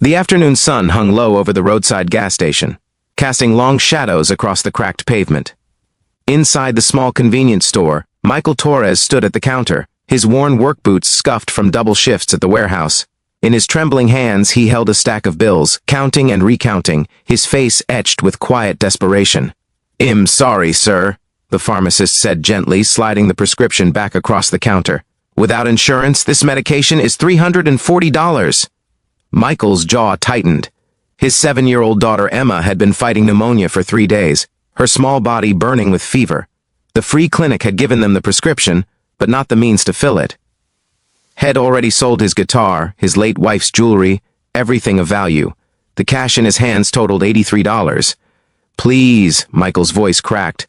The afternoon sun hung low over the roadside gas station, casting long shadows across the cracked pavement. Inside the small convenience store, Michael Torres stood at the counter, his worn work boots scuffed from double shifts at the warehouse. In his trembling hands he held a stack of bills, counting and recounting, his face etched with quiet desperation. "I'm sorry, sir," the pharmacist said gently, sliding the prescription back across the counter. "Without insurance, this medication is $340. Michael's jaw tightened. His 7-year-old daughter Emma had been fighting pneumonia for 3 days, her small body burning with fever. The free clinic had given them the prescription, but not the means to fill it. Had already sold his guitar, his late wife's jewelry, everything of value. The cash in his hands totaled $83. "Please," Michael's voice cracked.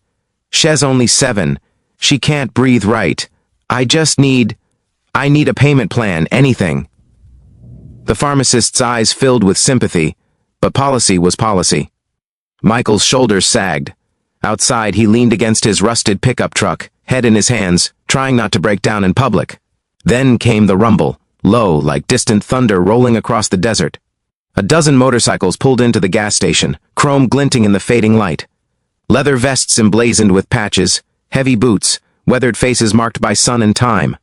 "She's only 7. She can't breathe right. I need a payment plan, anything." The pharmacist's eyes filled with sympathy, but policy was policy. Michael's shoulders sagged. Outside, he leaned against his rusted pickup truck, head in his hands, trying not to break down in public. Then came the rumble, low like distant thunder rolling across the desert. A dozen motorcycles pulled into the gas station, chrome glinting in the fading light. Leather vests emblazoned with patches, heavy boots, weathered faces marked by sun and time.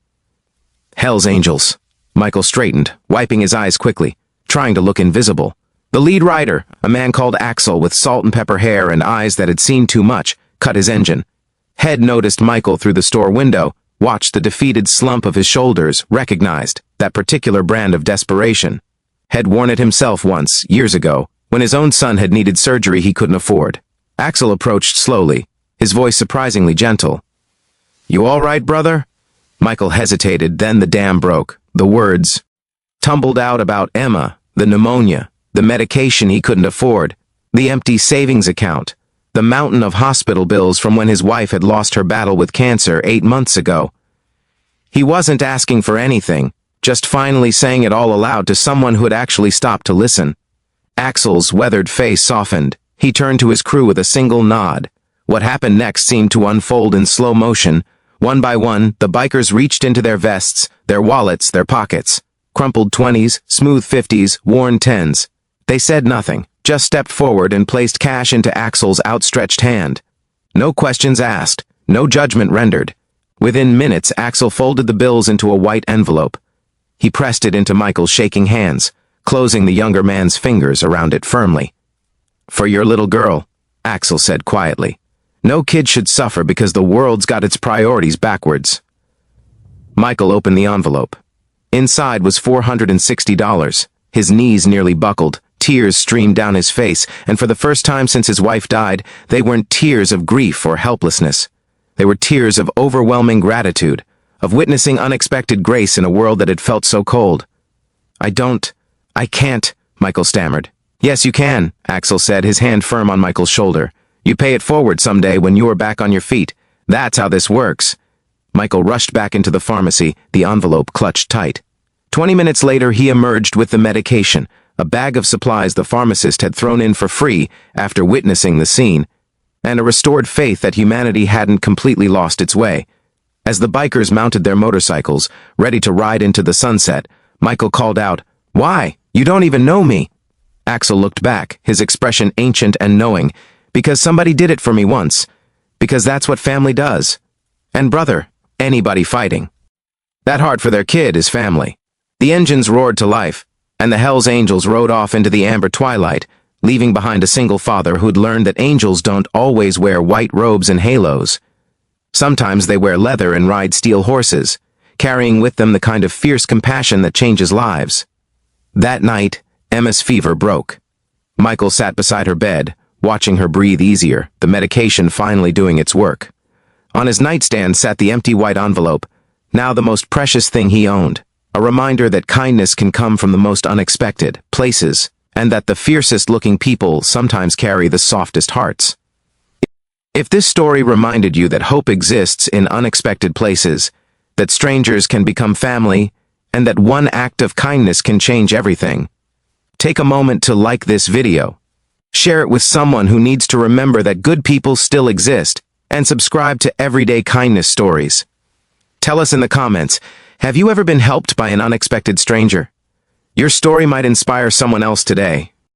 Hell's Angels. Michael straightened, wiping his eyes quickly, trying to look invisible. The lead rider, a man called Axel with salt and pepper hair and eyes that had seen too much, cut his engine. Head noticed Michael through the store window, watched the defeated slump of his shoulders, recognized that particular brand of desperation. Had worn it himself once, years ago, when his own son had needed surgery he couldn't afford. Axel approached slowly, his voice surprisingly gentle. "You all right, brother?" Michael hesitated, then the dam broke. The words tumbled out about Emma, the pneumonia, the medication he couldn't afford, the empty savings account, the mountain of hospital bills from when his wife had lost her battle with cancer 8 months ago. He wasn't asking for anything, just finally saying it all aloud to someone who had actually stopped to listen. Axel's weathered face softened. He turned to his crew with a single nod. What happened next seemed to unfold in slow motion. One by one, the bikers reached into their vests, their wallets, their pockets. Crumpled 20s, smooth 50s, worn 10s. They said nothing, just stepped forward and placed cash into Axel's outstretched hand. No questions asked, no judgment rendered. Within minutes, Axel folded the bills into a white envelope. He pressed it into Michael's shaking hands, closing the younger man's fingers around it firmly. "For your little girl," Axel said quietly. "No kid should suffer because the world's got its priorities backwards." Michael opened the envelope. Inside was $460. His knees nearly buckled, tears streamed down his face, and for the first time since his wife died, they weren't tears of grief or helplessness. They were tears of overwhelming gratitude, of witnessing unexpected grace in a world that had felt so cold. I can't," Michael stammered. "Yes, you can," Axel said, his hand firm on Michael's shoulder. "You pay it forward someday when you are back on your feet. That's how this works." Michael rushed back into the pharmacy, the envelope clutched tight. 20 minutes later, he emerged with the medication, a bag of supplies the pharmacist had thrown in for free after witnessing the scene, and a restored faith that humanity hadn't completely lost its way. As the bikers mounted their motorcycles, ready to ride into the sunset, Michael called out, "Why? You don't even know me." Axel looked back, his expression ancient and knowing. "Because somebody did it for me once. Because that's what family does. And brother, anybody fighting. That hard for their kid is family." The engines roared to life, and the Hell's Angels rode off into the amber twilight, leaving behind a single father who'd learned that angels don't always wear white robes and halos. Sometimes they wear leather and ride steel horses, carrying with them the kind of fierce compassion that changes lives. That night, Emma's fever broke. Michael sat beside her bed, watching her breathe easier, the medication finally doing its work. On his nightstand sat the empty white envelope, now the most precious thing he owned, a reminder that kindness can come from the most unexpected places, and that the fiercest-looking people sometimes carry the softest hearts. If this story reminded you that hope exists in unexpected places, that strangers can become family, and that one act of kindness can change everything, take a moment to like this video. Share it with someone who needs to remember that good people still exist, and subscribe to Everyday Kindness Stories. Tell us in the comments, have you ever been helped by an unexpected stranger? Your story might inspire someone else today.